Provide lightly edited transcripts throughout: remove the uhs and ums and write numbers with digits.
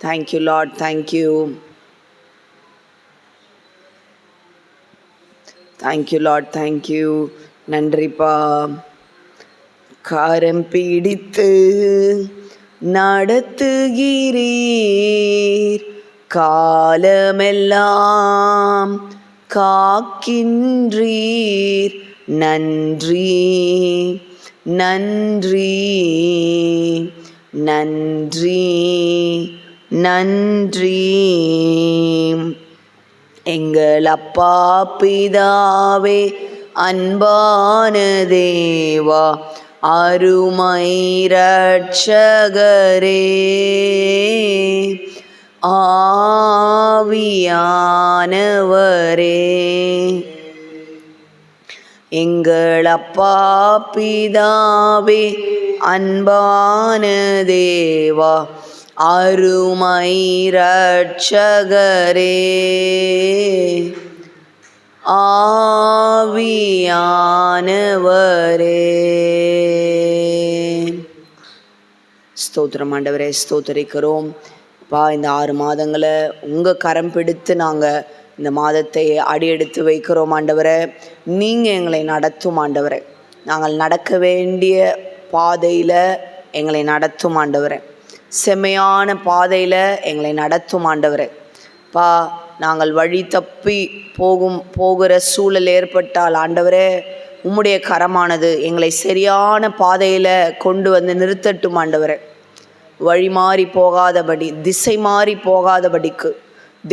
Thank you, Lord. Thank you. Thank you, Lord. Thank you. நன்றிப்பா. கரம் பிடித்து நடத்துகிறீர், காலமெல்லாம் காக்கின்றீர். நன்றி நன்றி நன்றி நன்றி. எங்கள் அப்பா பிதாவே, அன்பான தேவா, அருமை இரட்சகரே, ஆவியானவரே. எங்கள் அப்பா பிதாவே, அன்பான தேவா, அருமை இரட்சகரே, ஆவியானவரே. ஸ்தோத்திரம் ஆண்டவரே, ஸ்தோத்திரிக்கிறோம். இந்த 6 மாதங்களை உங்கள் கரம் பிடித்து நாங்கள் இந்த மாதத்தை அடியெடுத்து வைக்கிறோம் ஆண்டவரே. நீங்கள் எங்களை நடத்தும் ஆண்டவரே. நாங்கள் நடக்க வேண்டிய பாதையில் எங்களை நடத்தும் ஆண்டவரே. செம்மையான பாதையில் எங்களை நடத்தும் ஆண்டவரே. நாங்கள் வழி தப்பி போகிற சூழல் ஏற்பட்டால் ஆண்டவரே, உம்முடைய கரமானது எங்களை சரியான பாதையில் கொண்டு வந்து நிறுத்தட்டும் ஆண்டவரே. வழி மாறி போகாதபடி, திசை மாறி போகாதபடிக்கு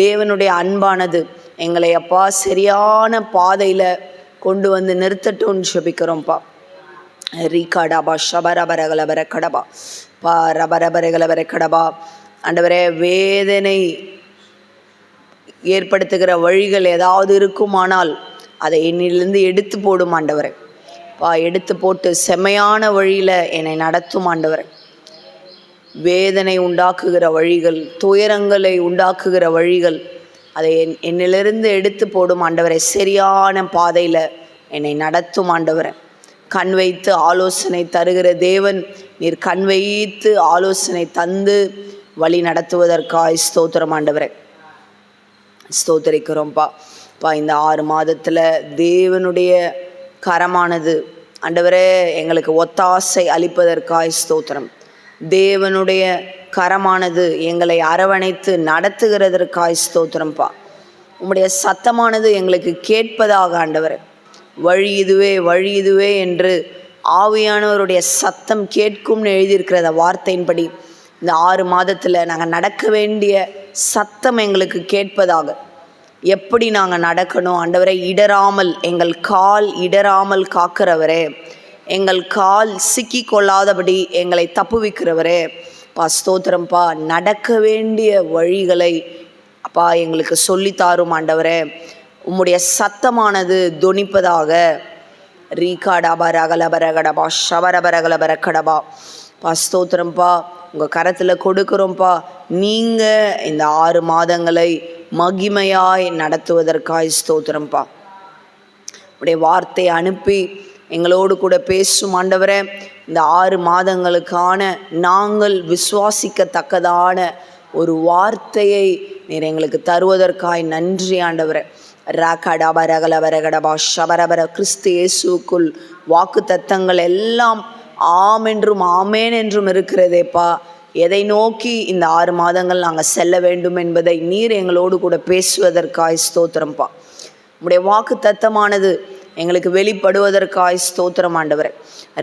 தேவனுடைய அன்பானது எங்களை அப்பா சரியான பாதையில் கொண்டு வந்து நிறுத்தட்டும்னு ஜெபிக்கிறோம்ப்பா. ரீகாடாபா ஷபரபரகலபர கடபா ரபரபரகலபர கடபா. ஆண்டவரே, வேதனை ஏற்படுத்துகிற வழிகள் ஏதாவது இருக்குமானால் அதை என்னிலிருந்து எடுத்து போடும் ஆண்டவரே. எடுத்து போட்டு செம்மையான வழியில் என்னை நடத்தும் ஆண்டவரே. வேதனை உண்டாக்குகிற வழிகள், துயரங்களை உண்டாக்குகிற வழிகள், அதை என்னிலிருந்து எடுத்து போடும் ஆண்டவரே. சரியான பாதையில் என்னை நடத்தும் ஆண்டவரே. கண் வைத்து ஆலோசனை தருகிற தேவன் நீர். கண் வைத்து ஆலோசனை தந்து வழி நடத்துவதற்காய் ஸ்தோத்திரம் ஆண்டவரே. ஸ்தோத்திரிக்கிறோம்ப்பா. இந்த 6 மாதத்தில் தேவனுடைய கரமானது ஆண்டவரே எங்களுக்கு ஒத்தாசை அளிப்பதற்காய் ஸ்தோத்திரம். தேவனுடைய கரமானது எங்களை அரவணைத்து நடத்துகிறதற்காய் ஸ்தோத்திரம்ப்பா. உம்முடைய சத்தமானது எங்களுக்கு கேட்பதாக ஆண்டவரே. வழி இதுவே, வழி இதுவே என்று ஆவியானவருடைய சத்தம் கேட்கும்னு எழுதியிருக்கிற வார்த்தையின்படி இந்த 6 மாதத்தில் நாங்கள் நடக்க வேண்டிய சத்தம் எங்களுக்கு கேட்பதாக. எப்படி நாங்கள் நடக்கணும் ஆண்டவரே? இடராமல், எங்கள் கால் இடராமல் காக்கிறவரே, எங்கள் கால் சிக்கி கொள்ளாதபடி எங்களை தப்புவிக்கிறவரே ஸ்தோத்திரம்ப்பா. நடக்க வேண்டிய வழிகளை எங்களுக்கு சொல்லித்தாரும் ஆண்டவரே. உம்முடைய சத்தமானது தொனிப்பதாக. ரீகாடாபா ரகலபரகடபா ஷவரபரகலபரகடபா ஸ்தோத்திரம்ப்பா. உங்கள் கரத்தில் கொடுக்குறோம்ப்பா. நீங்கள் இந்த 6 மாதங்களை மகிமையாய் நடத்துவதற்காய் ஸ்தோத்திரம்ப்பா. உடைய வார்த்தையை அனுப்பி எங்களோடு கூட பேசும் ஆண்டவரே. இந்த 6 மாதங்களுக்கான நாங்கள் விசுவாசிக்கத்தக்கதான ஒரு வார்த்தையை நீர் எங்களுக்கு தருவதற்காய் நன்றி ஆண்டவரே. ராகடாபா ரகலபரகடபா ஷபரபர. கிறிஸ்து இயேசுக்குள் வாக்கு தத்தங்கள் எல்லாம் ஆம் என்றும் ஆமேன் என்றும் இருக்கிறதேப்பா. எதை நோக்கி இந்த 6 மாதங்கள் நாங்கள் செல்ல வேண்டும் என்பதை நீர் எங்களோடு கூட பேசுவதற்காய் ஸ்தோத்திரம்ப்பா. உம்முடைய வாக்கு தத்தமானது எங்களுக்கு வெளிப்படுவதற்காய் ஸ்தோத்திரம் ஆண்டவரே.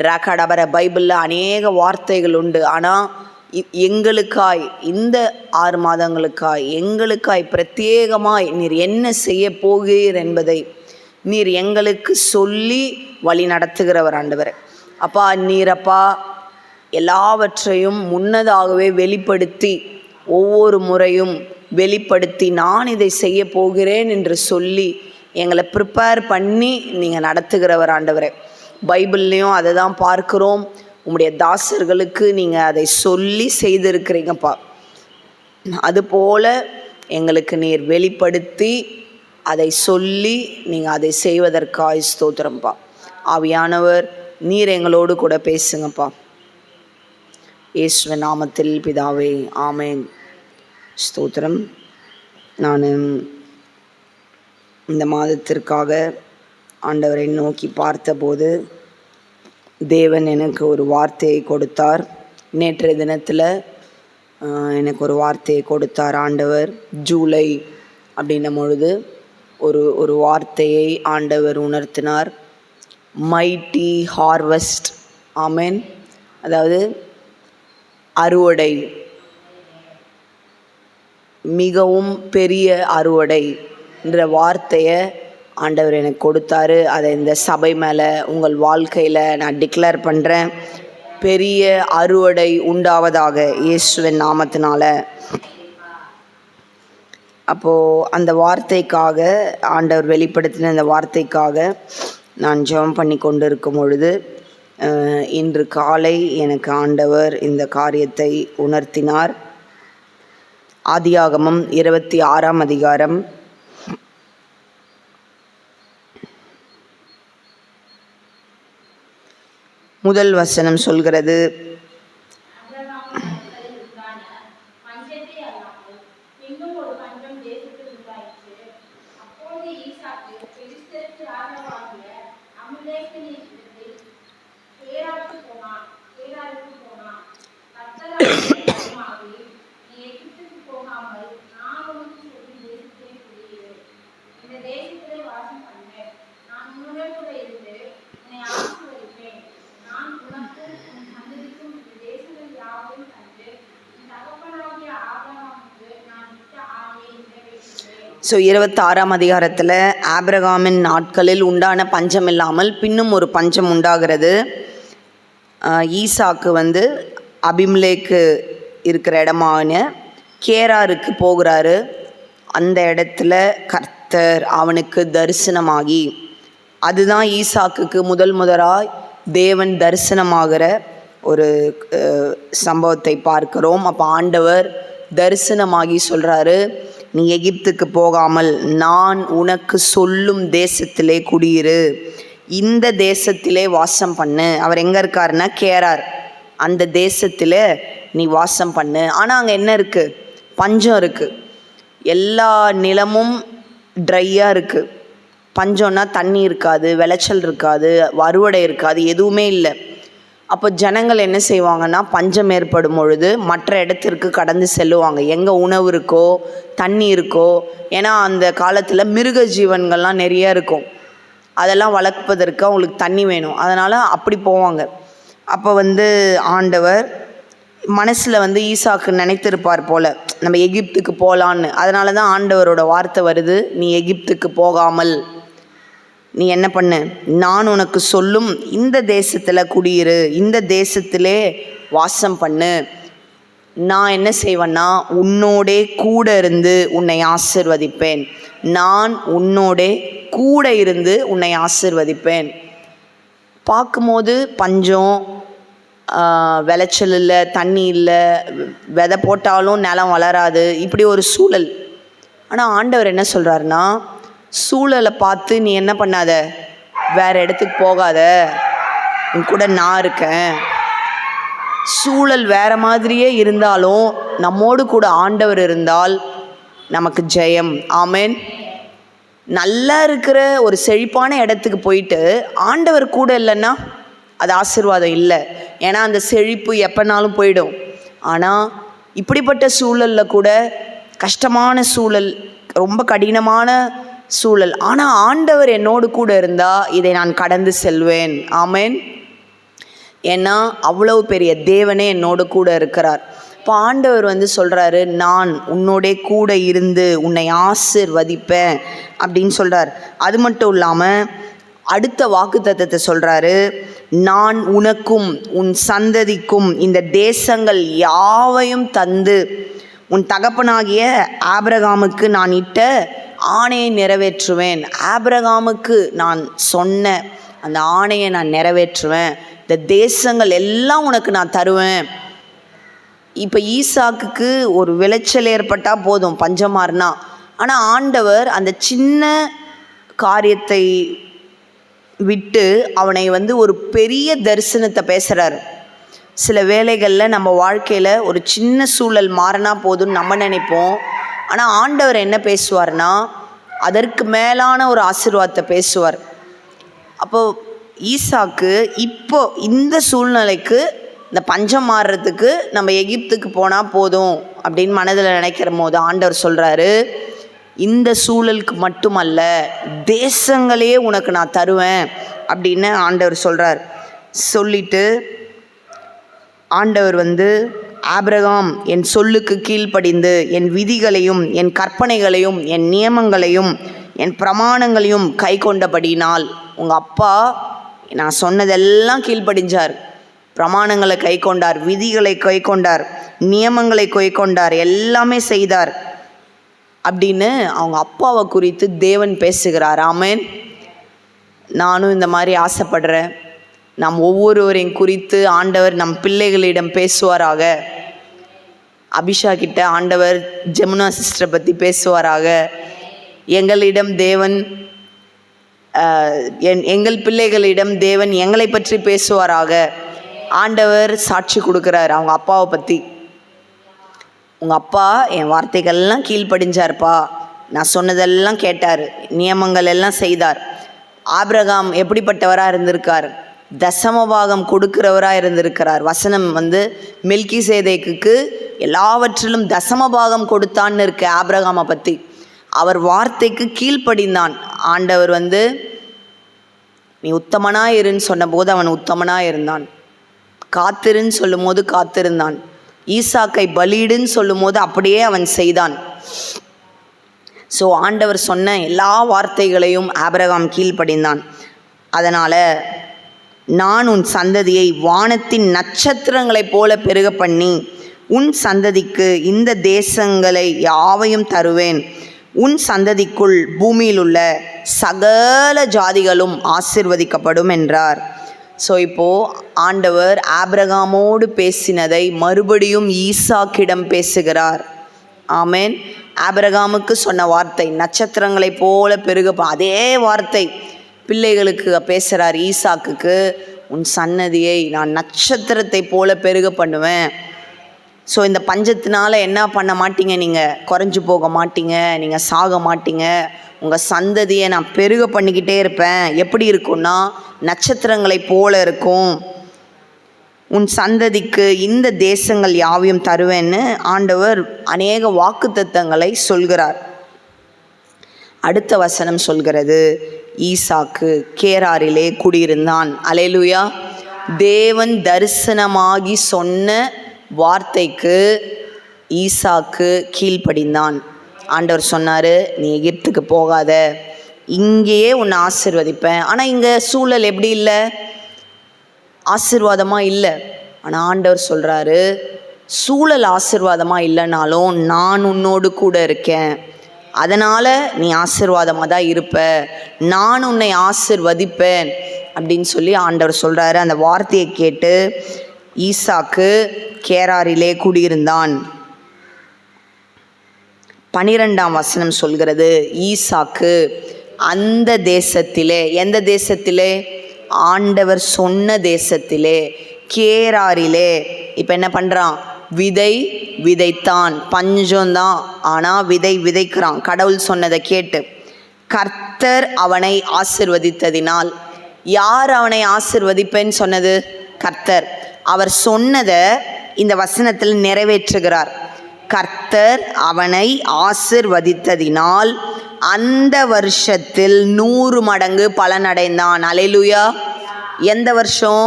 ராகடபர. பைபிளில் அநேக வார்த்தைகள் உண்டு. ஆனால் எங்களுக்காய் இந்த 6 மாதங்களுக்காய் எங்களுக்காய் பிரத்யேகமாய் நீர் என்ன செய்ய போகிறீர் என்பதை நீர் எங்களுக்கு சொல்லி வழி நடத்துகிறவர் ஆண்டவரே. நீரப்பா எல்லாவற்றையும் முன்னதாகவே வெளிப்படுத்தி, ஒவ்வொரு முறையும் வெளிப்படுத்தி நான் இதை செய்ய போகிறேன் என்று சொல்லி எங்களை ப்ரிப்பேர் பண்ணி நீங்கள் நடத்துகிறவர் ஆண்டவரே. பைபிள்லேயும் அதை தான் பார்க்குறோம். உம்முடைய தாசர்களுக்கு நீங்கள் அதை சொல்லி செய்திருக்கிறீங்கப்பா. அதுபோல் எங்களுக்கு நீர் வெளிப்படுத்தி அதை சொல்லி நீங்கள் அதை செய்வதற்காய் ஸ்தோத்திரம்ப்பா. ஆவியானவர் நீர் எங்களோடு கூட பேசுங்கப்பா. இயேசுவின் நாமத்தில் பிதாவே, ஆமேன். ஸ்தோத்திரம். நான் இந்த மாதத்திற்காக ஆண்டவரை நோக்கி பார்த்தபோது தேவன் எனக்கு ஒரு வார்த்தையை கொடுத்தார். நேற்றைய தினத்தில் எனக்கு ஒரு வார்த்தையை கொடுத்தார் ஆண்டவர். ஜூலை அப்படின்னும் பொழுது ஒரு வார்த்தையை ஆண்டவர் உணர்த்தினார். Mighty harvest. ஆமென். அதாவது அறுவடை, மிகவும் பெரிய அறுவடை என்ற வார்த்தையை ஆண்டவர் எனக்கு கொடுத்தாரு. அதை இந்த சபை மேலே, உங்கள் வாழ்க்கையில் நான் டிக்ளேர் பண்ணுறேன். பெரிய அறுவடை உண்டாவதாக இயேசுவின் நாமத்தினால. அப்போது அந்த வார்த்தைக்காக, ஆண்டவர் வெளிப்படுத்தின அந்த வார்த்தைக்காக நான் ஜெபம் பண்ணி கொண்டு இருக்கும் பொழுது இன்று காலை எனக்கு ஆண்டவர் இந்த காரியத்தை உணர்த்தினார். ஆதியாகமம் 26ஆம் அதிகாரம் 1 வசனம் சொல்கிறது, ஸோ 26ஆம் அதிகாரத்தில் ஆபிரகாமின் நாட்களில் உண்டான பஞ்சம் இல்லாமல் பின்னும் ஒரு பஞ்சம் உண்டாகிறது. ஈசாக்கு அபிமெலேக்கு இருக்கிற இடமான கேராருக்கு போகிறாரு. அந்த இடத்துல கர்த்தர் அவனுக்கு தரிசனமாகி, அதுதான் ஈசாக்குக்கு முதலாய் தேவன் தரிசனமாகிற ஒரு சம்பவத்தை பார்க்கிறோம். அப்போ ஆண்டவர் தரிசனமாகி சொல்கிறாரு, நீ எகிப்துக்கு போகாமல் நான் உனக்கு சொல்லும் தேசத்திலே குடியிரு, இந்த தேசத்திலே வாசம் பண்ணு. அவர் எங்கே இருக்காருன்னா கேரார், அந்த தேசத்தில் நீ வாசம் பண்ணு. ஆனால் அங்கே என்ன இருக்குது? பஞ்சம் இருக்குது. எல்லா நிலமும் ட்ரையாக இருக்குது. பஞ்சம்னா தண்ணி இருக்காது, விளைச்சல் இருக்காது, அறுவடை இருக்காது, எதுவுமே இல்லை. அப்போ ஜனங்கள் என்ன செய்வாங்கன்னா, பஞ்சம் ஏற்படும் பொழுது மற்ற இடத்திற்கு கடந்து செல்லுவாங்க, எங்கே உணவு இருக்கோ தண்ணி இருக்கோ. ஏன்னா அந்த காலத்தில் மிருக ஜீவன்கள்லாம் நிறைய இருக்கும், அதெல்லாம் வளர்ப்பதற்கு அவங்களுக்கு தண்ணி வேணும், அதனால் அப்படி போவாங்க. அப்போ ஆண்டவர் மனசில் ஈசாக்கு நினைத்திருப்பார் போல், நம்ம எகிப்துக்கு போகலான்னு. அதனால தான் ஆண்டவரோட வார்த்தை வருது, நீ எகிப்துக்கு போகாமல் நீ என்ன பண்ணு, நான் உனக்கு சொல்லும் இந்த தேசத்தில் குடியிரு, இந்த தேசத்திலே வாசம் பண்ணு. நான் என்ன செய்வேன்னா, உன்னோடே கூட இருந்து உன்னை ஆசீர்வதிப்பேன். நான் உன்னோடே கூட இருந்து உன்னை ஆசீர்வதிப்பேன். பார்க்கும்போது பஞ்சம், விளைச்சல் இல்லை, தண்ணி இல்லை, விதை போட்டாலும் நிலம் வளராது, இப்படி ஒரு சூழல். ஆனால் ஆண்டவர் என்ன சொல்கிறாருன்னா, சூழலை பார்த்து நீ என்ன பண்ணாத, வேறு இடத்துக்கு போகாத, உன் கூட நான் இருக்கேன். சூழல் வேறு மாதிரியே இருந்தாலும் நம்மோடு கூட ஆண்டவர் இருந்தால் நமக்கு ஜெயம். ஆமென். நல்லா இருக்கிற ஒரு செழிப்பான இடத்துக்கு போயிட்டு ஆண்டவர் கூட இல்லைன்னா அது ஆசீர்வாதம் இல்லை. ஏன்னா அந்த செழிப்பு எப்போனாலும் போயிடும். ஆனால் இப்படிப்பட்ட சூழலில் கூட, கஷ்டமான சூழல், ரொம்ப கடினமான சூழல், ஆனால் ஆண்டவர் என்னோடு கூட இருந்தால் இதை நான் கடந்து செல்வேன். ஆமென். ஏன்னா அவ்வளவு பெரிய தேவனே என்னோடு கூட இருக்கிறார். இப்போ ஆண்டவர் சொல்கிறாரு, நான் உன்னோடே கூட இருந்து உன்னை ஆசீர்வதிப்பேன் அப்படின்னு சொல்கிறார். அது மட்டும் இல்லாமல் அடுத்த வாக்குத்தத்தத்தை சொல்கிறாரு, நான் உனக்கும் உன் சந்ததிக்கும் இந்த தேசங்கள் யாவையும் தந்து உன் தகப்பனாகிய ஆபிரகாமுக்கு நான் இட்ட ஆணையை நிறைவேற்றுவேன். ஆபிரகாமுக்கு நான் சொன்ன அந்த ஆணையை நான் நிறைவேற்றுவேன். இந்த தேசங்கள் எல்லாம் உனக்கு நான் தருவேன். இப்போ ஈசாக்குக்கு ஒரு விளைச்சல் ஏற்பட்டால் போதும், பஞ்சமாறுனா. ஆனால் ஆண்டவர் அந்த சின்ன காரியத்தை விட்டு அவனை ஒரு பெரிய தரிசனத்தை பேசுகிறார். சில வேளைகளில் நம்ம வாழ்க்கையில் ஒரு சின்ன சூழல் மாறினா போதும்னு நம்ம நினைப்போம். ஆனால் ஆண்டவர் என்ன பேசுவார்னா அதற்கு மேலான ஒரு ஆசீர்வாதத்தை பேசுவார். அப்போது ஈசாக்கு இப்போ இந்த சூழ்நிலைக்கு, இந்த பஞ்சம் மாறுறதுக்கு நம்ம எகிப்துக்கு போனால் போதும் அப்படின்னு மனதில் நினைக்கிற போது ஆண்டவர் சொல்கிறாரு, இந்த சூழலுக்கு மட்டுமல்ல, தேசங்களையே உனக்கு நான் தருவேன் அப்படின்னு ஆண்டவர் சொல்கிறார். சொல்லிட்டு ஆண்டவர் ஆபிரகாம் என் சொல்லுக்கு கீழ்ப்படிந்து என் விதிகளையும் என் கற்பனைகளையும் என் நியமங்களையும் என் பிரமாணங்களையும் கை கொண்டபடினால், உங்கள் அப்பா நான் சொன்னதெல்லாம் கீழ்ப்படிஞ்சார், பிரமாணங்களை கை கொண்டார், விதிகளை கை கொண்டார், நியமங்களை கை கொண்டார், எல்லாமே செய்தார் அப்படின்னு அவங்க அப்பாவை குறித்து தேவன் பேசுகிறார். ஆமென். நானும் இந்த மாதிரி ஆசைப்படுறேன். நாம் ஒவ்வொருவரையும் குறித்து ஆண்டவர் நம் பிள்ளைகளிடம் பேசுவாராக. அபிஷா கிட்ட ஆண்டவர் ஜெமுனா சிஸ்டரை பற்றி பேசுவாராக. எங்களிடம் தேவன் எங்கள் பிள்ளைகளிடம் தேவன் எங்களை பற்றி பேசுவாராக. ஆண்டவர் சாட்சி கொடுக்குறார் அவங்க அப்பாவை பற்றி. உங்கள் அப்பா என் வார்த்தைகள்லாம் கீழ்ப்படிஞ்சார்ப்பா, நான் சொன்னதெல்லாம் கேட்டார், நியமங்கள் எல்லாம் செய்தார். ஆபிரகாம் எப்படிப்பட்டவராக இருந்திருக்கார்? தசமபாகம் கொடுக்கிறவராக இருந்திருக்கிறார். வசனம் மெல்கிசேதேக்குக்கு எல்லாவற்றிலும் தசமபாகம் கொடுத்தான்னு இருக்கு ஆபிரகாமை பற்றி. அவர் வார்த்தைக்கு கீழ்ப்படிந்தான். ஆண்டவர் நீ உத்தமனாக இருன்னு சொன்னபோது அவன் உத்தமனாக இருந்தான். காத்திருன்னு சொல்லும் போது காத்திருந்தான். ஈசாக்கை பலியிடுன்னு சொல்லும் போது அப்படியே அவன் செய்தான். ஸோ ஆண்டவர் சொன்ன எல்லா வார்த்தைகளையும் ஆபிரகாம் கீழ்ப்படிந்தான். அதனால் நான் உன் சந்ததியை வானத்தின் நட்சத்திரங்களைப் போல பெருக பண்ணி உன் சந்ததிக்கு இந்த தேசங்களை யாவையும் தருவேன். உன் சந்ததிக்குள் பூமியில் உள்ள சகல ஜாதிகளும் ஆசீர்வதிக்கப்படும் என்றார். ஸோ இப்போது ஆண்டவர் ஆபிரகாமோடு பேசினதை மறுபடியும் ஈசாக்கிடம் பேசுகிறார். ஆமென். ஆபிரகாமுக்கு சொன்ன வார்த்தை நட்சத்திரங்களை போல பெருக, அதே வார்த்தை பிள்ளைகளுக்கு பேசுகிறார். ஈசாக்குக்கு, உன் சன்னதியை நான் நட்சத்திரத்தை போல பெருக பண்ணுவேன். ஸோ இந்த பஞ்சத்தினால என்ன பண்ண மாட்டீங்க, நீங்கள் குறைஞ்சி போக மாட்டீங்க, நீங்கள் சாக மாட்டீங்க, உங்கள் சந்ததியை நான் பெருக பண்ணிக்கிட்டே இருப்பேன். எப்படி இருக்கும்னா நட்சத்திரங்களை போல இருக்கும். உன் சந்ததிக்கு இந்த தேசங்கள் யாவையும் தருவேன்னு ஆண்டவர் அநேக வாக்குத்தத்தங்களை சொல்கிறார். அடுத்த வசனம் சொல்கிறது, ஈசாக்கு கேராரிலே குடியிருந்தான். அல்லேலூயா. தேவன் தரிசனமாகி சொன்ன வார்த்தைக்கு ஈசாக்கு கீழ்ப்படிந்தான். ஆண்டவர் சொன்னார், நீ எகிப்துக்கு போகாத, இங்கேயே உன்னை ஆசீர்வதிப்பேன். ஆனால் இங்கே சூழல் எப்படி இல்லை, ஆசீர்வாதமாக இல்லை. ஆனால் ஆண்டவர் சொல்கிறாரு, சூழல் ஆசீர்வாதமாக இல்லைனாலும் நான் உன்னோடு கூட இருக்கேன், அதனால் நீ ஆசீர்வாதமாக தான் இருப்ப, நான் உன்னை ஆசீர்வதிப்பேன் அப்படின்னு சொல்லி ஆண்டவர் சொல்கிறாரு. அந்த வார்த்தையை கேட்டு ஈசாக்கு கேராரிலே குடியிருந்தான். 12ஆம் வசனம் சொல்கிறது, ஈசாக்கு அந்த தேசத்திலே, எந்த தேசத்திலே, ஆண்டவர் சொன்ன தேசத்திலே, கேராரிலே. இப்போ என்ன பண்ணுறான், விதைத்தான். பஞ்சம்தான், ஆனால் விதைக்கிறான் கடவுள் சொன்னதை கேட்டு. கர்த்தர் அவனை ஆசிர்வதித்ததினால். யார் அவனை ஆசிர்வதிப்பேன்னு சொன்னது? கர்த்தர். அவர் சொன்னதை இந்த வசனத்தில் நிறைவேற்றுகிறார். கர்த்தர் அவனை ஆசிர்வதித்ததினால் அந்த வருஷத்தில் 100 மடங்கு பலனடைந்தான். அல்லேலூயா. எந்த வருஷம்?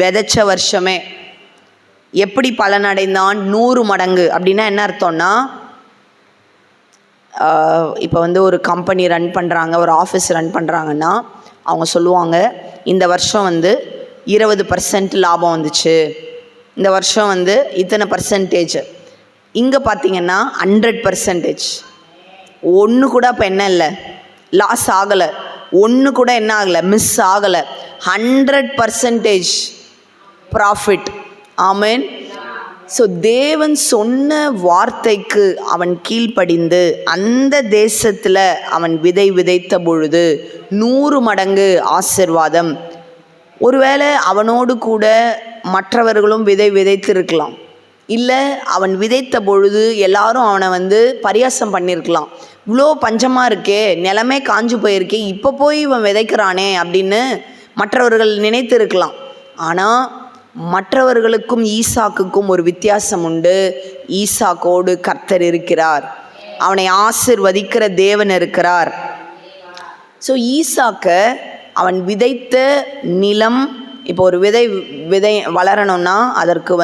விதைச்ச வருஷமே. எப்படி பலனடைந்தான்? 100 மடங்கு. அப்படின்னா என்ன அர்த்தம்னா, இப்போ ஒரு கம்பெனி ரன் பண்ணுறாங்க, ஒரு ஆஃபீஸ் ரன் பண்ணுறாங்கன்னா அவங்க சொல்லுவாங்க, இந்த வருஷம் 20% லாபம் வந்துச்சு, இந்த வருஷம் இத்தனை பர்சன்டேஜ். இங்கே பார்த்தீங்கன்னா 100%. ஒன்று கூட இப்போ என்ன இல்லை, லாஸ் ஆகலை, ஒன்று கூட என்ன ஆகலை, மிஸ் ஆகலை. 100% ப்ராஃபிட். ஆமென். ஸோ தேவன் சொன்ன வார்த்தைக்கு அவன் கீழ்ப்படிந்து அந்த தேசத்தில் அவன் விதைத்த பொழுது 100 மடங்கு ஆசீர்வாதம். ஒருவேளை அவனோடு கூட மற்றவர்களும் விதைத்து இருக்கலாம். இல்லை அவன் விதைத்த பொழுது எல்லாரும் அவனை பரியாசம் பண்ணியிருக்கலாம். இவ்வளோ பஞ்சமாக இருக்கே, நிலமே காஞ்சு போயிருக்கே, இப்போ போய் இவன் விதைக்கிறானே அப்படின்னு மற்றவர்கள் நினைத்து இருக்கலாம். ஆனால் மற்றவர்களுக்கும் ஈசாக்குக்கும் ஒரு வித்தியாசம் உண்டு. ஈசாக்கோடு கர்த்தர் இருக்கிறார், அவனை ஆசீர்வதிக்கிற தேவன் இருக்கிறார். ஸோ ஈசாக்க அவன் விதைத்த நிலம், இப்போ ஒரு விதை வளரணும்னா அதற்கு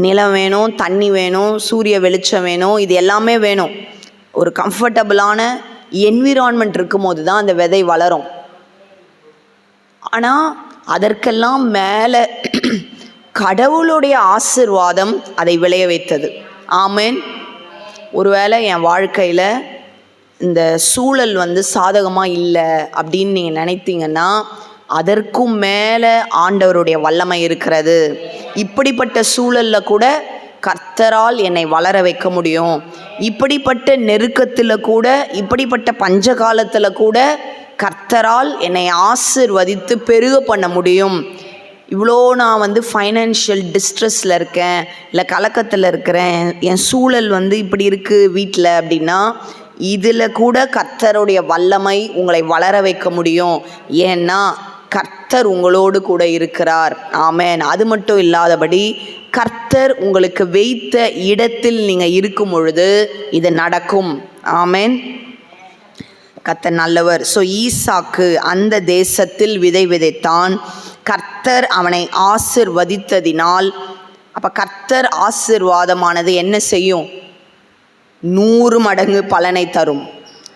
நிலம் வேணும், தண்ணி வேணும், சூரிய வெளிச்சம் வேணும், இது எல்லாமே வேணும். ஒரு கம்ஃபர்டபுளான என்விரான்மெண்ட் இருக்கும்போது தான் அந்த விதை வளரும். ஆனால் அதற்கெல்லாம் மேலே கடவுளுடைய ஆசீர்வாதம் அதை விளைய வைத்தது. ஆமென். ஒருவேளை என் வாழ்க்கையில் இந்த சூழல் சாதகமாக இல்லை அப்படின்னு நீங்கள் நினைத்தீங்கன்னா, அதற்கும் மேலே ஆண்டவருடைய வல்லமை இருக்கிறது. இப்படிப்பட்ட சூழலில் கூட கர்த்தரால் என்னை வளர வைக்க முடியும். இப்படிப்பட்ட நெருக்கத்தில் கூட, இப்படிப்பட்ட பஞ்ச காலத்தில் கூட கர்த்தரால் என்னை ஆசீர்வதித்து பெருக பண்ண முடியும். இவ்வளோ நான் ஃபைனான்ஷியல் டிஸ்ட்ரெஸில் இருக்கேன், இல்லை கலக்கத்தில் இருக்கிறேன், என் சூழல் இப்படி இருக்குது வீட்டில் அப்படின்னா, இதில் கூட கர்த்தருடைய வல்லமை உங்களை வளர வைக்க முடியும். ஏன்னா கர்த்தர் உங்களோடு கூட இருக்கிறார். ஆமென். அது மட்டும் இல்லாதபடி கர்த்தர் உங்களுக்கு வைத்த இடத்தில் நீங்கள் இருக்கும் பொழுது இது நடக்கும். ஆமென். கர்த்தர் நல்லவர். ஸோ ஈசாக்கு அந்த தேசத்தில் விதைத்தான். கர்த்தர் அவனை ஆசீர்வதித்ததினால், அப்போ கர்த்தர் ஆசீர்வாதமானது என்ன செய்யும்? 100 மடங்கு பலனை தரும்.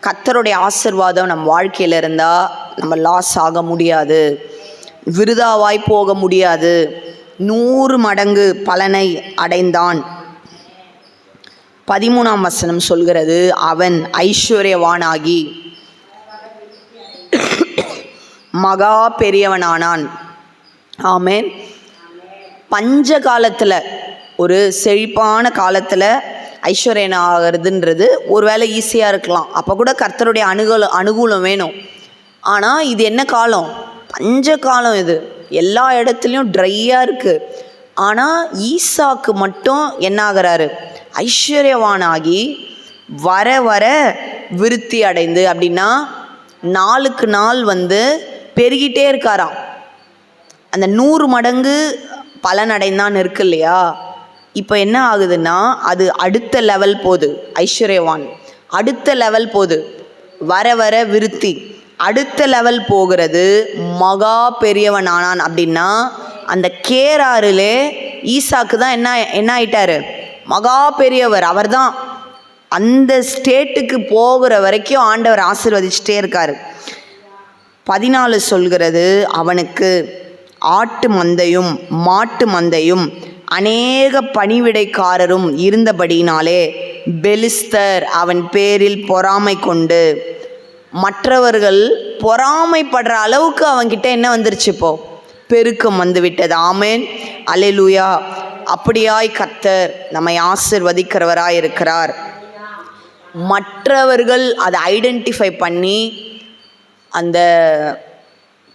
கர்த்தருடைய ஆசீர்வாதம் நம் வாழ்க்கையில் இருந்தால் நம்ம லாஸ் ஆக முடியாது, விருதாவாய் போக முடியாது. 100 மடங்கு பலனை அடைந்தான். 13ஆம் வசனம் சொல்கிறது, அவன் ஐஸ்வர்யவானாகி மகா பெரியவனானான். ஆமென். பஞ்ச காலத்தில், ஒரு செழிப்பான காலத்தில் ஐஸ்வர்யனாகிறதுன்றது ஒருவேளை ஈஸியாக இருக்கலாம். அப்போ கூட கர்த்தருடைய அனுகூலம் வேணும். ஆனால் இது என்ன காலம்? பஞ்ச காலம். இது எல்லா இடத்துலையும் ட்ரையாக இருக்குது. ஆனால் ஈசாக்கு மட்டும் என்ன ஆகிறாரு? ஐஸ்வர்யவானாகி வர வர விருத்தி அடைந்து, அப்படின்னா நாளுக்கு நாள் பெருகிட்டே இருக்காராம். அந்த 100 மடங்கு பலனடைந்தான் இருக்கு இல்லையா? இப்போ என்ன ஆகுதுன்னா, அது அடுத்த லெவல் போகுது. ஐஸ்வர்யவான் அடுத்த லெவல் போகுது, வர வர விருத்தி அடுத்த லெவல் போகிறது. மகா பெரியவன் ஆனான். அப்படின்னா அந்த கேராரிலே ஈசாக்கு தான் என்ன ஆயிட்டாரு? மகா பெரியவர். அவர் தான் அந்த ஸ்டேட்டுக்கு போகிற வரைக்கும் ஆண்டவர் ஆசீர்வதிச்சுட்டே இருக்காரு. 14 சொல்கிறது, அவனுக்கு ஆட்டு மந்தையும் மாட்டு மந்தையும் அநேக பணிவிடைக்காரரும் இருந்தபடினாலே பெலிஸ்தர் அவன் பேரில் பொறாமை கொண்டு, மற்றவர்கள் பொறாமைப்படுற அளவுக்கு அவன்கிட்ட என்ன வந்துருச்சு? இப்போ பெருக்கம் விட்டது. ஆமென். அல்லேலூயா. அப்படியாய் கர்த்தர் நம்மை ஆசீர்வதிக்கிறவராய் இருக்கிறார். மற்றவர்கள் அதை ஐடென்டிஃபை பண்ணி, அந்த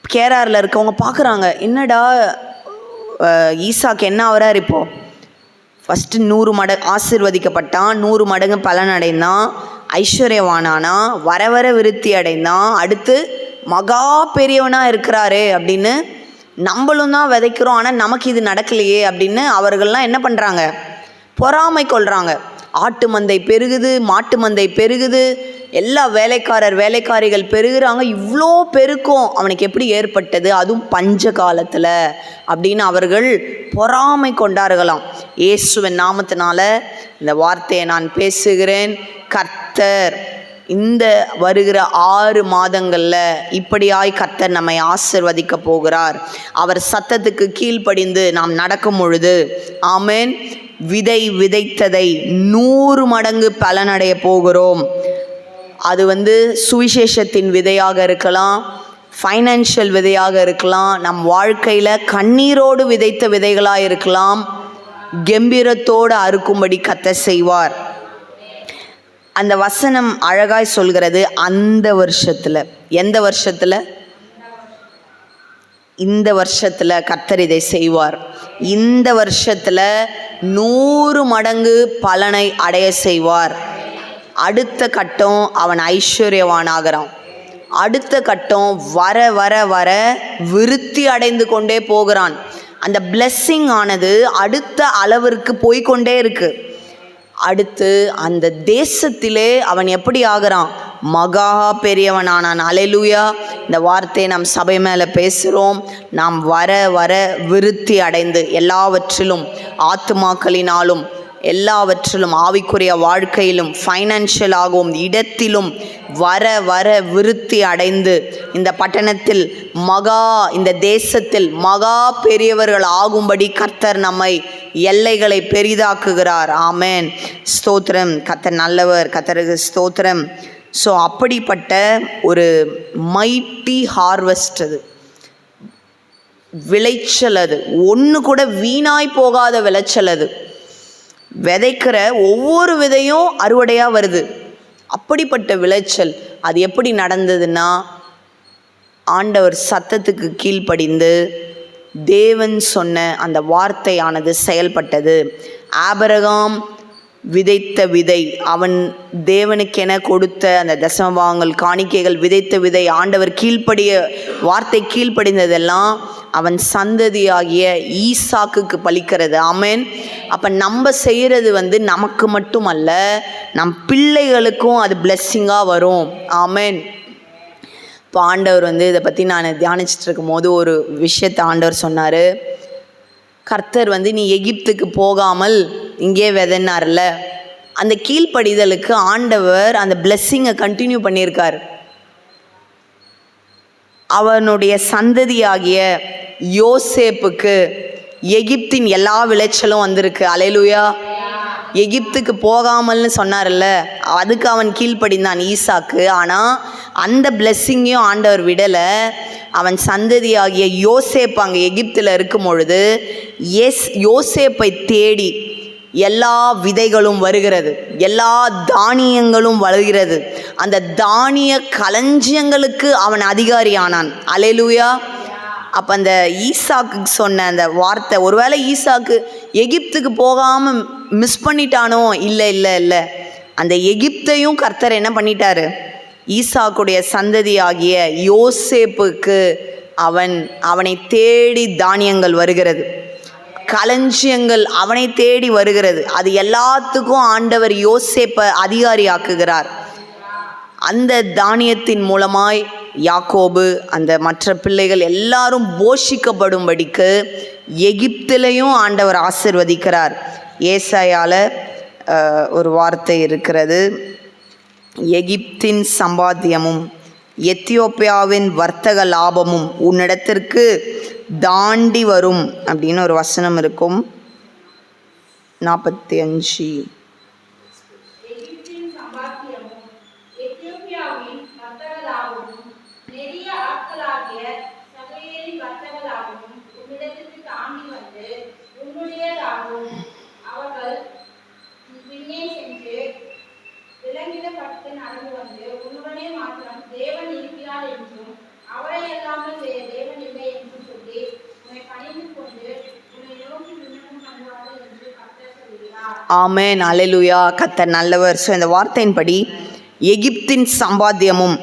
கேராரில் இருக்கவங்க பார்க்குறாங்க, என்னடா ஈசாக்கு என்ன ஆகிறார்? இப்போது ஃபஸ்ட்டு 100 மடங்கு ஆசீர்வதிக்கப்பட்டான், 100 மடங்கு பலன் அடைந்தான், ஐஸ்வர்யவானானா, வர வர விருத்தி அடைந்தான், அடுத்து மகா பெரியவனாக இருக்கிறாரே அப்படின்னு நம்மளும் தான் விதைக்கிறோம், ஆனால் நமக்கு இது நடக்கலையே அப்படின்னு அவர்கள்லாம் என்ன பண்ணுறாங்க? பொறாமை கொள்கிறாங்க. ஆட்டு மந்தை பெருகுது, மாட்டு மந்தை பெருகுது, எல்லா வேலைக்காரிகள் பெருகுறாங்க. இவ்வளோ பெருக்கம் அவனுக்கு எப்படி ஏற்பட்டது? அதுவும் பஞ்ச காலத்தில் அப்படின்னு அவர்கள் பொறாமை கொண்டார்களாம். இயேசுவின் நாமத்தினால இந்த வார்த்தையை நான் பேசுகிறேன். கர்த்தர் இந்த வருகிற 6 மாதங்களில் இப்படியாய் கர்த்தர் நம்மை ஆசீர்வதிக்க போகிறார். அவர் சத்தத்துக்கு கீழ்ப்படிந்து நாம் நடக்கும் பொழுது, ஆமென், விதைத்ததை 100 மடங்கு பலனடைய போகிறோம். அது சுவிசேஷத்தின் விதையாக இருக்கலாம், ஃபைனான்ஷியல் விதையாக இருக்கலாம், நம் வாழ்க்கையில் கண்ணீரோடு விதைத்த விதைகளாக இருக்கலாம். கம்பீரத்தோடு அறுக்கும்படி கர்த்தர் செய்வார். அந்த வசனம் அழகாய் சொல்கிறது, அந்த வருஷத்தில். எந்த வருஷத்தில்? இந்த வருஷத்தில் கர்த்தர் இதை செய்வார். இந்த வருஷத்தில் 100 மடங்கு பலனை அடைய செய்வார். அடுத்த கட்டம் அவன் ஐஸ்வர்யவானாகிறான். அடுத்த கட்டம் வர வர வர விருத்தி அடைந்து கொண்டே போகிறான். அந்த பிளெஸ்ஸிங் ஆனது அடுத்த அளவிற்கு போய்கொண்டே இருக்கு. அடுத்து அந்த தேசத்திலே அவன் எப்படி ஆகிறான்? மகா பெரியவனானான். அல்லேலூயா. இந்த வார்த்தையை நாம் சபை மேலே பேசுகிறோம். நாம் வர வர விருத்தி அடைந்து எல்லாவற்றிலும், ஆத்துமாக்களினாலும், எல்லாவற்றிலும், ஆவிக்குரிய வாழ்க்கையிலும், ஃபைனான்ஷியலாகவும், இடத்திலும் வர வர விருத்தி அடைந்து இந்த பட்டணத்தில் இந்த தேசத்தில் மகா பெரியவர்கள் ஆகும்படி கர்த்தர் நம்மை எல்லைகளை பெரிதாக்குகிறார். ஆமென். ஸ்தோத்திரம். கர்த்தர் நல்லவர். கர்த்தருக்கு ஸ்தோத்திரம். ஸோ அப்படிப்பட்ட ஒரு மைட்டி ஹார்வெஸ்ட், அது விளைச்சல், அது ஒன்று கூட வீணாய் போகாத விளைச்சல். அது விதைக்கிற ஒவ்வொரு விதையும் அறுவடையாக வருது. அப்படிப்பட்ட விளைச்சல். அது எப்படி நடந்ததுன்னா, ஆண்டவர் சத்தத்துக்கு கீழ்ப்படிந்து தேவன் சொன்ன அந்த வார்த்தையானது செயல்பட்டது. ஆபிரகாம் விதைத்த விதை, அவன் தேவனுக்கென கொடுத்த அந்த தசமபாகங்கள், காணிக்கைகள், விதைத்த விதை, ஆண்டவர் வார்த்தை கீழ்ப்படிந்ததெல்லாம் அவன் சந்ததியாகிய ஈசாக்குக்கு பலிக்கிறது. ஆமென். அப்போ நம்ம செய்கிறது நமக்கு மட்டுமல்ல, நம் பிள்ளைகளுக்கும் அது பிளெஸ்ஸிங்காக வரும். ஆமென். இப்போ ஆண்டவர் இதை பற்றி நான் தியானிச்சுட்டு இருக்கும் போது ஒரு விஷயத்தை ஆண்டவர் சொன்னார். கர்த்தர் நீ எகிப்துக்கு போகாமல் இங்கே விதைனார்ல, அந்த கீழ்ப்படிதலுக்கு ஆண்டவர் அந்த பிளெஸ்ஸிங்கை கண்டினியூ பண்ணியிருக்கார். அவனுடைய சந்ததியாகிய யோசேப்புக்கு எகிப்தின் எல்லா விளைச்சலும் வந்திருக்கு. அல்லேலூயா. எகிப்துக்கு போகாமல்னு சொன்னார்ல, அதுக்கு அவன் கீழ்ப்படிந்தான், ஈசாக்கு. ஆனால் அந்த பிளெஸ்ஸிங்கையும் ஆண்டவர் விடலை. அவன் சந்ததியாகிய யோசேப்பு அங்கே எகிப்தில் இருக்கும் பொழுது யோசேப்பை தேடி எல்லா விதைகளும் வருகிறது, எல்லா தானியங்களும் வருகிறது. அந்த தானிய களஞ்சியங்களுக்கு அவன் அதிகாரியானான். அல்லேலூயா. அப்போ அந்த ஈசாக்கு சொன்ன அந்த வார்த்தை, ஒருவேளை ஈசாக்கு எகிப்துக்கு போகாமல் மிஸ் பண்ணிட்டானோ? இல்லை இல்லை இல்லை. அந்த எகிப்தையும் கர்த்தர் என்ன பண்ணிட்டாரு? ஈசாக்குடைய சந்ததியாகிய யோசேப்புக்கு அவனை தேடி தானியங்கள் வருகிறது, களஞ்சியங்கள் அவனை தேடி வருகிறது. அது எல்லாத்துக்கும் ஆண்டவர் யோசேப்பை அதிகாரியாக்குகிறார். அந்த தானியத்தின் மூலமாய் யாக்கோபு, அந்த மற்ற பிள்ளைகள் எல்லாரும் போஷிக்கப்படும்படிக்கு எகிப்திலையும் ஆண்டவர் ஆசிர்வதிக்கிறார். ஏசாயால ஒரு வார்த்தை இருக்கிறது, எகிப்தின் சம்பாத்தியமும் எத்தியோப்பியாவின் வர்த்தக லாபமும் உன்னிடத்திற்கு தாண்டி வரும் அப்படின்னு ஒரு வசனம் இருக்கும். 45. ஆமென். அல்லேலூயா. கர்த்தர் நல்லவர். ஸோ இந்த வார்த்தையின்படி எகிப்தின் சம்பாத்தியமும்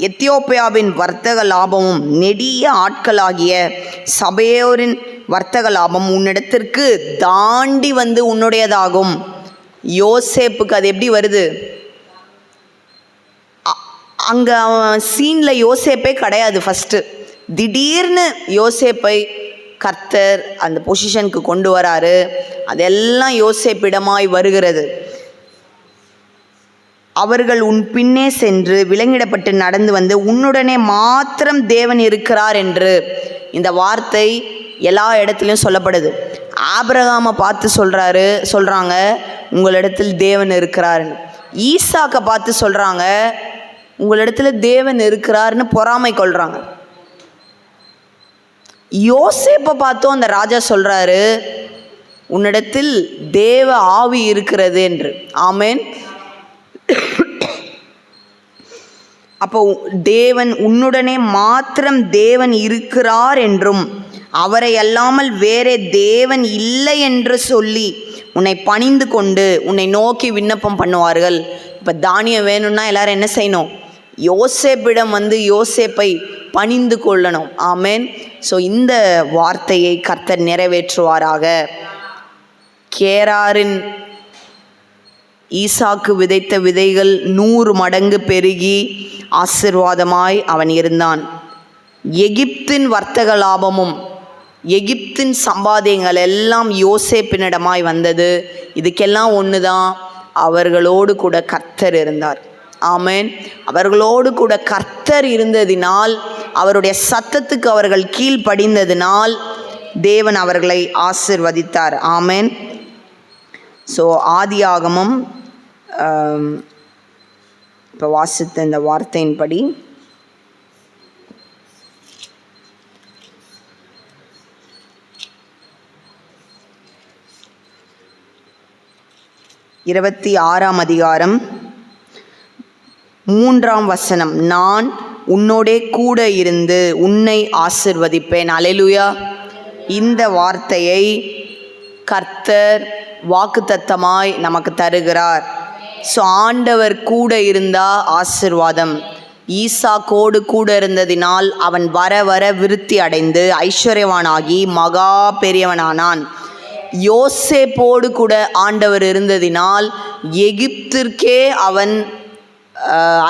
எத்தியோப்பியாவின் வர்த்தக லாபமும் நெடிய ஆட்களாகிய சபையோரின் வர்த்தக லாபம் உன்னிடத்திற்கு தாண்டி உன்னுடையதாகும். யோசேப்புக்கு அது எப்படி வருது? அங்கே சீனில் யோசேப்பே கிடையாது. ஃபஸ்ட்டு திடீர்னு யோசேப்பை கர்த்தர் அந்த பொசிஷனுக்கு கொண்டு வராரு. அதெல்லாம் யோசேப்பிடமாய் வருகிறது. அவர்கள் உன் பின்னே சென்று விலங்கிடப்பட்டு நடந்து உன்னுடனே மாத்திரம் தேவன் இருக்கிறார் என்று இந்த வார்த்தை எல்லா இடத்துலையும் சொல்லப்படுது. ஆபிரகாமை பார்த்து சொல்கிறாங்க உங்களிடத்தில் தேவன் இருக்கிறாருன்னு. ஈசாக்கை பார்த்து சொல்கிறாங்க உங்களிடத்துல தேவன் இருக்கிறாருன்னு பொறாமை கொள்கிறாங்க. யோசேப்பை பார்த்தோம் அந்த ராஜா சொல்கிறாரு உன்னிடத்தில் தேவ ஆவி இருக்கிறது என்று. ஆமென். அப்போ தேவன் உன்னுடனே மாத்திரம் தேவன் இருக்கிறார் என்றும் அவரை அல்லாமல் வேறே தேவன் இல்லை என்று சொல்லி உன்னை பணிந்து கொண்டு உன்னை நோக்கி விண்ணப்பம் பண்ணுவார்கள். இப்போ தானியம் வேணும்னா எல்லாரும் என்ன செய்யணும்? யோசேப்பிடம் யோசேப்பை பணிந்து கொள்ளணும். ஆமேன். ஸோ இந்த வார்த்தையை கர்த்தர் நிறைவேற்றுவாராக. கேராரின் ஈசாக்கு விதைத்த விதைகள் 100 மடங்கு பெருகி ஆசீர்வாதமாய் அவன் இருந்தான். எகிப்தின் வர்த்தக லாபமும் எகிப்தின் சம்பாதியங்கள் எல்லாம் யோசேப்பினிடமாய் வந்தது. இதுக்கெல்லாம் ஒன்று தான், அவர்களோடு கூட கர்த்தர் இருந்தார். ஆமேன். அவர்களோடு கூட கர்த்தர் இருந்ததினால், அவருடைய சத்தத்துக்கு அவர்கள் கீழ்ப்படிந்ததினால் தேவன் அவர்களை ஆசீர்வதித்தார். ஆமேன். ஸோ ஆதியாகமம் இப்போ வாசித்த இந்த வார்த்தையின்படி 26ஆம் அதிகாரம் 3ஆம் வசனம், நான் உன்னோடே கூட இருந்து உன்னை ஆசிர்வதிப்பேன். அல்லேலூயா. இந்த வார்த்தையை கர்த்தர் வாக்குத்தத்தமாய் நமக்கு தருகிறார். ஸோ ஆண்டவர் கூட இருந்தால் ஆசீர்வாதம். ஈசாக்கோடு கூட இருந்ததினால் அவன் வர வர விருத்தி அடைந்து ஐஸ்வர்யவானாகி மகா பெரியவனானான். யோசேப்போடு கூட ஆண்டவர் இருந்ததினால் எகிப்திற்கே அவன்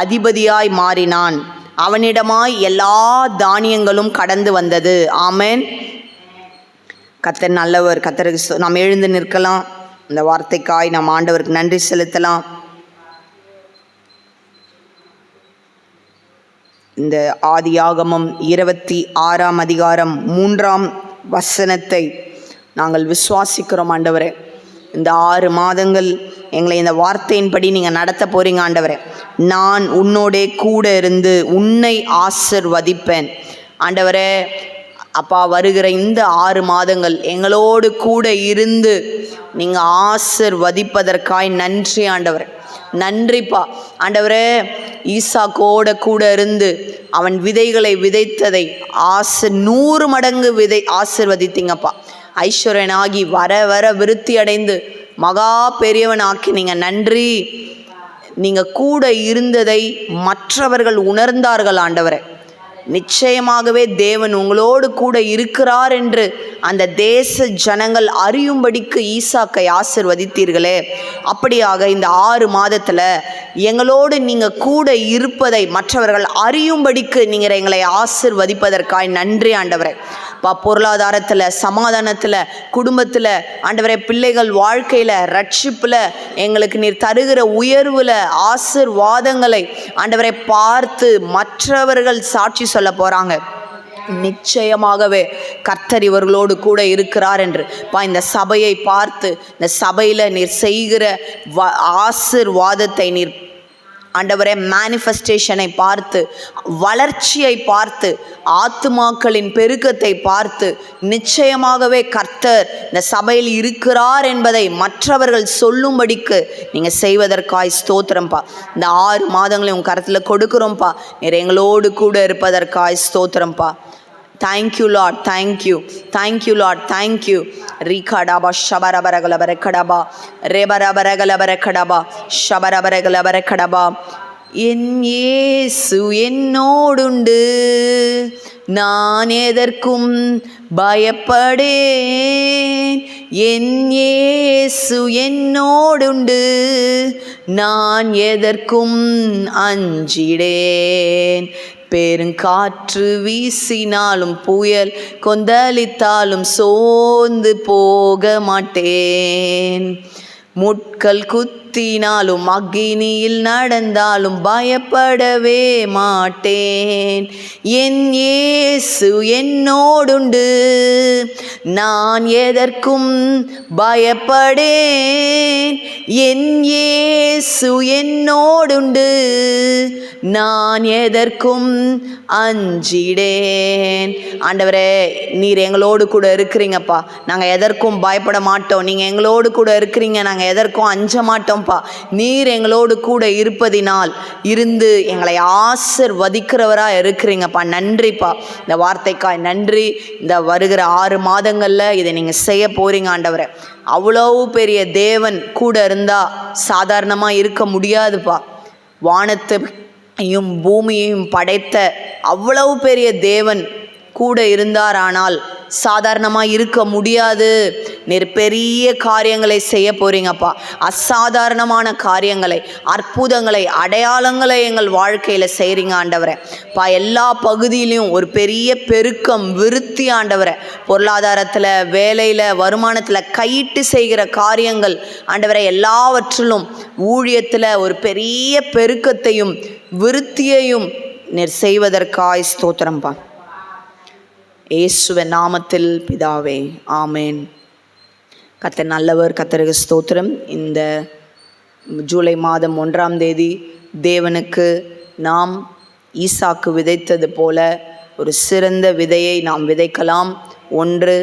அதிபதியாய் மாறினான். அவனிடமாய் எல்லா தானியங்களும் கடந்து வந்தது. ஆமேன். கர்த்தர் நல்லவர். கர்த்தருக்கு நாம் எழுந்து நிற்கலாம். இந்த வார்த்தைக்காய் நாம் ஆண்டவருக்கு நன்றி செலுத்தலாம். இந்த ஆதியாகமம் 26ஆம் அதிகாரம் 3ஆம் வசனத்தை நாங்கள் விசுவாசிக்கிறோம். ஆண்டவரே, இந்த 6 மாதங்கள் எங்களை இந்த வார்த்தையின்படி நீங்கள் நடத்த போகிறீங்க. ஆண்டவரே, நான் உன்னோடே கூட இருந்து உன்னை ஆசீர்வதிப்பேன். ஆண்டவரே அப்பா, வருகிற இந்த 6 மாதங்கள் எங்களோடு கூட இருந்து நீங்கள் ஆசீர்வதிப்பதற்காய் நன்றி ஆண்டவரே. நன்றிப்பா ஆண்டவரே. ஈசாக்கோட கூட இருந்து அவன் விதைகளை விதைத்ததை 100 மடங்கு ஆசீர்வதித்தீங்கப்பா. ஐஸ்வர்யனாகி வர வர விருத்தி அடைந்து மகா பெரியவனாக்கி நீங்கள் நன்றி. நீங்கள் கூட இருந்ததை மற்றவர்கள் உணர்ந்தார்கள் ஆண்டவரே. நிச்சயமாகவே தேவன் உங்களோடு கூட இருக்கிறார் என்று அந்த தேச ஜனங்கள் அறியும்படிக்கு ஈசாக்கை ஆசீர்வதித்தீர்களே, அப்படியாக இந்த 6 மாதத்தில் எங்களோடு நீங்கள் கூட இருப்பதை மற்றவர்கள் அறியும்படிக்கு நீங்கள் எங்களை ஆசீர்வதிப்பதற்காய் நன்றி ஆண்டவரே. பொருளாதாரத்தில், சமாதானத்தில், குடும்பத்தில் ஆண்டவரே, பிள்ளைகள் வாழ்க்கையில், ரட்சிப்பில் எங்களுக்கு நீர் தருகிற உயர்வில் ஆசீர்வாதங்களை ஆண்டவரை பார்த்து மற்றவர்கள் சாட்சி சொல்ல போகிறாங்க. நிச்சயமாகவே கர்த்தர் இவர்களோடு கூட இருக்கிறார் என்று இந்த சபையை பார்த்து, இந்த சபையில் நீர் செய்கிற ஆசீர்வாதத்தை நீர் ஆண்டவரே மேனிஃபெஸ்டேஷனை பார்த்து, வளர்ச்சியை பார்த்து, ஆத்துமாக்களின் பெருக்கத்தை பார்த்து நிச்சயமாகவே கர்த்தர் இந்த சபையில் இருக்கிறார் என்பதை மற்றவர்கள் சொல்லும்படிக்கு நீங்கள் செய்வதற்காய் ஸ்தோத்திரம்ப்பா. இந்த 6 மாதங்களையும் உங்கள் கருத்தில் கொடுக்குறோம்ப்பா. நீர் எங்களோடு கூட இருப்பதற்காய் ஸ்தோத்திரம்ப்பா. Thank you lord, thank you, thank you lord, thank you. ரீகாடாபா ஷபரபரகலபரக்கடபா ரேபரபரகலபரக்கடபா ஷபரபரகலபரக்கடபா. என் இயேசு என்னோடுண்டு, நான் எதற்கும் பயப்படேன். என் இயேசு என்னோடுண்டு, நான் எதற்கும் அஞ்சிடேன். பெருங்காற்று வீசினாலும் புயல் கொந்தளித்தாலும் சோர்ந்து போக மாட்டேன். முட்கள் குத்தினாலும் அக்கினியில் நடந்தாலும் பயப்படவே மாட்டேன். என் இயேசு என்னோடுண்டு, நான் எதற்கும் பயப்படேன். என் இயேசு இயேசு என்னோடுண்டு, நான் எதற்கும் அஞ்சிடேன். ஆண்டவரே, நீர் எங்களோடு கூட இருக்கிறீங்கப்பா, நாங்கள் எதற்கும் பயப்பட மாட்டோம். நீங்கள் எங்களோடு கூட இருக்கிறீங்க, நாங்கள் எதற்கும் அஞ்ச மாட்டோம்ப்பா. நீர் எங்களோடு கூட இருப்பதினால் இருந்து எங்களை ஆசிர்வதிக்கிறவராக இருக்கிறீங்கப்பா. நன்றிப்பா, இந்த வார்த்தைக்காய் நன்றி. இந்த வருகிற 6 மாதங்களில் இதை நீங்கள் செய்ய போகிறீங்க ஆண்டவரே. அவ்வளவு பெரிய தேவன் கூட இருந்தால் சாதாரணமாக இருக்க முடியாதுப்பா. வானத்தையும் பூமியையும் படைத்த அவ்வளவு பெரிய தேவன் கூட இருந்தாரானால் சாதாரணமாக இருக்க முடியாது. நீர் பெரிய காரியங்களை செய்ய போகிறீங்கப்பா. அசாதாரணமான காரியங்களை, அற்புதங்களை, அடையாளங்களை எங்கள் வாழ்க்கையில் செய்கிறீங்க ஆண்டவரே. எல்லா பகுதியிலையும் ஒரு பெரிய பெருக்கம், விருத்தி ஆண்டவரே. பொருளாதாரத்தில், வேலையில், வருமானத்தில் கையிட்டு செய்கிற காரியங்கள் ஆண்டவரே, எல்லாவற்றிலும் ஊழியத்தில் ஒரு பெரிய பெருக்கத்தையும் விருத்தியையும் நீர் செய்வதற்காய் ஸ்தோத்திரம்பா. இயேசுவின் நாமத்தில் பிதாவே, ஆமேன். கர்த்தர் நல்லவர், கர்த்தருக்கு ஸ்தோத்திரம். இந்த ஜூலை மாதம் 1ஆம் தேதி தேவனுக்கு நாம் ஈசாக்கு விதைத்தது போல ஒரு சிறந்த விதையை நாம் விதைக்கலாம். ஒன்று,